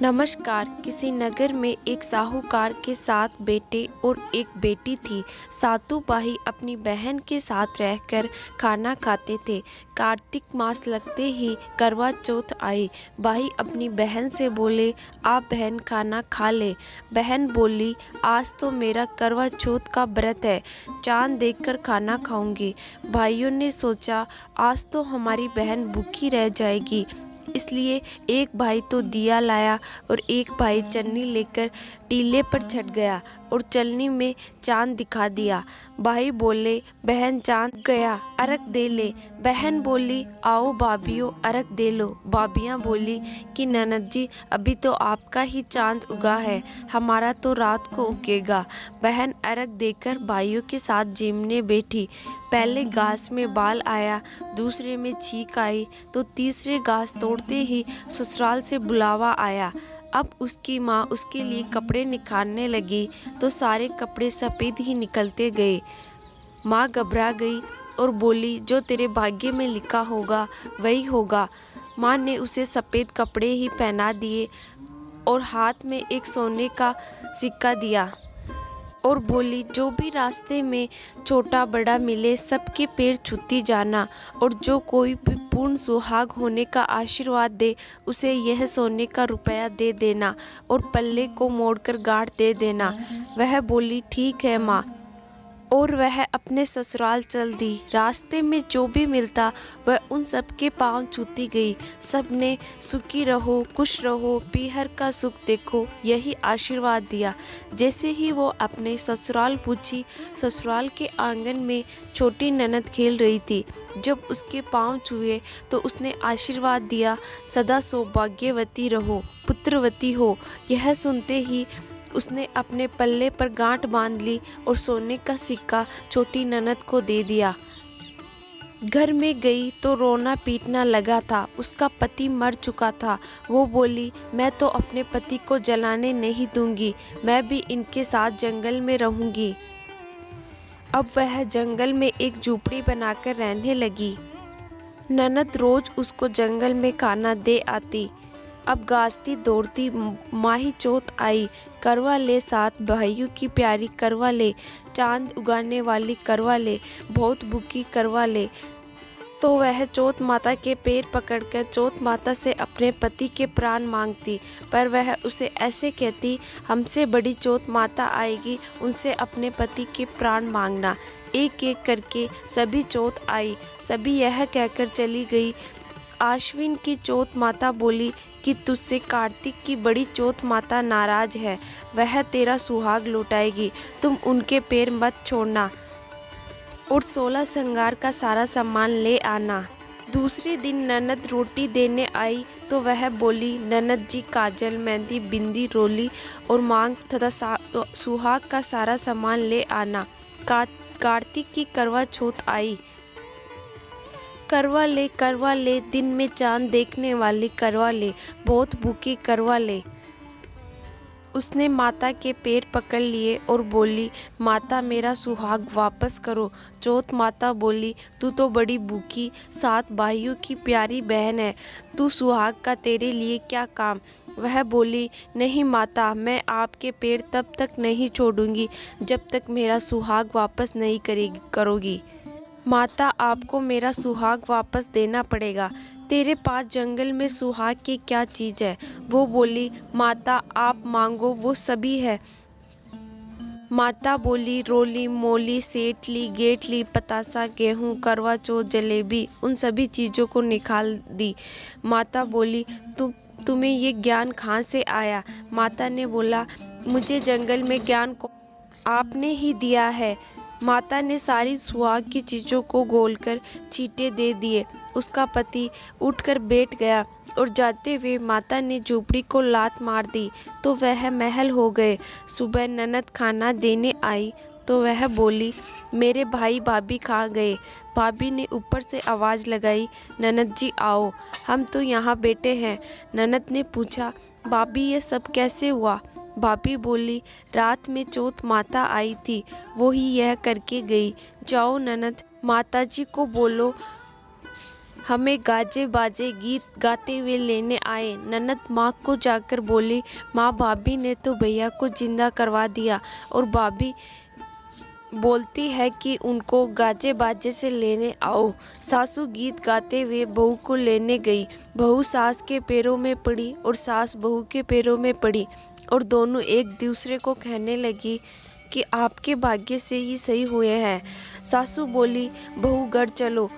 नमस्कार। किसी नगर में एक साहूकार के 7 बेटे और एक बेटी थी। सातों भाई अपनी बहन के साथ रहकर खाना खाते थे। कार्तिक मास लगते ही करवा चौथ आई। भाई अपनी बहन से बोले, आप बहन खाना खा ले। बहन बोली, आज तो मेरा करवा चौथ का व्रत है, चांद देखकर खाना खाऊंगी। भाइयों ने सोचा, आज तो हमारी बहन भूखी रह जाएगी, इसलिए एक भाई तो दिया लाया और एक भाई चन्नी लेकर टीले पर छट गया और चलनी में चांद दिखा दिया। भाई बोले, बहन चांद गया, अर्घ दे ले। बहन बोली, आओ भाभियों अर्घ दे लो। भाभियाँ बोली कि ननद जी, अभी तो आपका ही चांद उगा है, हमारा तो रात को उगेगा। बहन अर्घ देकर भाइयों के साथ जिमने बैठी। पहले घास में बाल आया, दूसरे में छींक आई, तो तीसरे घास तोड़ते ही ससुराल से बुलावा आया। अब उसकी माँ उसके लिए कपड़े निकालने लगी तो सारे कपड़े सफ़ेद ही निकलते गए। माँ घबरा गई और बोली, जो तेरे भाग्य में लिखा होगा वही होगा। माँ ने उसे सफ़ेद कपड़े ही पहना दिए और हाथ में एक सोने का सिक्का दिया और बोली, जो भी रास्ते में छोटा बड़ा मिले सबके पैर छूती जाना, और जो कोई भी पूर्ण सुहाग होने का आशीर्वाद दे उसे यह सोने का रुपया दे देना और पल्ले को मोड़कर गांठ दे देना। वह बोली, ठीक है माँ, और वह अपने ससुराल चल दी। रास्ते में जो भी मिलता वह उन सब के पाँव छूती गई। सब ने सुखी रहो, खुश रहो, पीहर का सुख देखो, यही आशीर्वाद दिया। जैसे ही वो अपने ससुराल पूछी, ससुराल के आंगन में छोटी ननद खेल रही थी। जब उसके पाँव छुए तो उसने आशीर्वाद दिया, सदा सौभाग्यवती रहो, पुत्रवती हो। यह सुनते ही उसने अपने पल्ले पर गांठ बांध ली और सोने का सिक्का छोटी ननद को दे दिया। घर में गई तो रोना पीटना लगा था। उसका पति मर चुका था। वो बोली, मैं तो अपने पति को जलाने नहीं दूंगी, मैं भी इनके साथ जंगल में रहूंगी। अब वह जंगल में एक झूपड़ी बनाकर रहने लगी। ननद रोज उसको जंगल में खाना दे आती। अब गाजती दौड़ती माही चौथ आई। करवा ले 7 भाइयों की प्यारी करवा ले, चांद उगाने वाली करवा ले, बहुत भूखी करवा ले। तो वह चौथ माता के पैर पकड़कर चौथ माता से अपने पति के प्राण मांगती, पर वह उसे ऐसे कहती, हमसे बड़ी चौथ माता आएगी, उनसे अपने पति के प्राण मांगना। एक एक करके सभी चौथ आई, सभी यह कहकर चली गई। आश्विन की चौथ माता बोली कि तुझसे कार्तिक की बड़ी चौथ माता नाराज है, वह तेरा सुहाग लौटाएगी, तुम उनके पैर मत छोड़ना और 16 श्रृंगार का सारा सामान ले आना। दूसरे दिन ननद रोटी देने आई तो वह बोली, ननद जी काजल, मेहंदी, बिंदी, रोली और मांग तथा सुहाग का सारा सामान ले आना। कार्तिक की करवा चौथ आई। करवा ले, दिन में चांद देखने वाली करवा ले, बहुत भूखी करवा ले। उसने माता के पैर पकड़ लिए और बोली, माता मेरा सुहाग वापस करो। चौथ माता बोली, तू तो बड़ी भूखी 7 भाइयों की प्यारी बहन है, तू सुहाग का तेरे लिए क्या काम। वह बोली, नहीं माता, मैं आपके पैर तब तक नहीं छोड़ूंगी जब तक मेरा सुहाग वापस नहीं करोगी। माता, आपको मेरा सुहाग वापस देना पड़ेगा। तेरे पास जंगल में सुहाग की क्या चीज़ है। वो बोली, माता आप मांगो वो सभी है। माता बोली, रोली, मोली, सेठली, गेटली, पतासा, गेहूँ, करवा चौथ, जलेबी, उन सभी चीज़ों को निकाल दी। माता बोली, तुम्हें ये ज्ञान कहाँ से आया। माता ने बोला, मुझे जंगल में ज्ञान को आपने ही दिया है। माता ने सारी सुहाग की चीज़ों को गोलकर छींटे दे दिए। उसका पति उठकर बैठ गया और जाते हुए माता ने झोपड़ी को लात मार दी तो वह महल हो गए। सुबह ननद खाना देने आई तो वह बोली, मेरे भाई भाभी खा गए। भाभी ने ऊपर से आवाज़ लगाई, ननद जी आओ, हम तो यहाँ बैठे हैं। ननद ने पूछा, भाभी ये सब कैसे हुआ। भाभी बोली, रात में चौथ माता आई थी, वो ही यह करके गई। जाओ ननद, माता जी को बोलो हमें गाजे बाजे गीत गाते हुए लेने आए। ननद माँ को जाकर बोली, माँ भाभी ने तो भैया को जिंदा करवा दिया और भाभी बोलती है कि उनको गाजे बाजे से लेने आओ। सासू गीत गाते हुए बहू को लेने गई। बहू सास के पैरों में पड़ी और सास बहू के पैरों में पड़ी और दोनों एक दूसरे को कहने लगी कि आपके भाग्य से ही सही हुए हैं। सासू बोली, बहू घर चलो।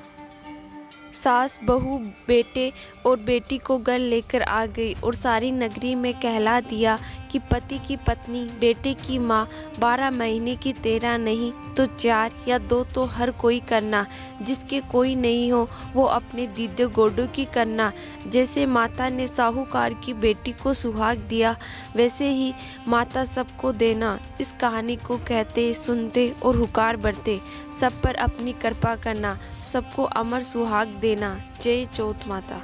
सास बहू बेटे और बेटी को घर लेकर आ गई और सारी नगरी में कहला दिया कि पति की पत्नी बेटे की माँ 12 महीने की 13 नहीं तो 4 या 2 तो हर कोई करना। जिसके कोई नहीं हो वो अपने दीदे गोडों की करना। जैसे माता ने साहूकार की बेटी को सुहाग दिया वैसे ही माता सबको देना। इस कहानी को कहते सुनते और हुकार भरते सब पर अपनी कृपा करना, सबको अमर सुहाग देना। जय चौथ माता।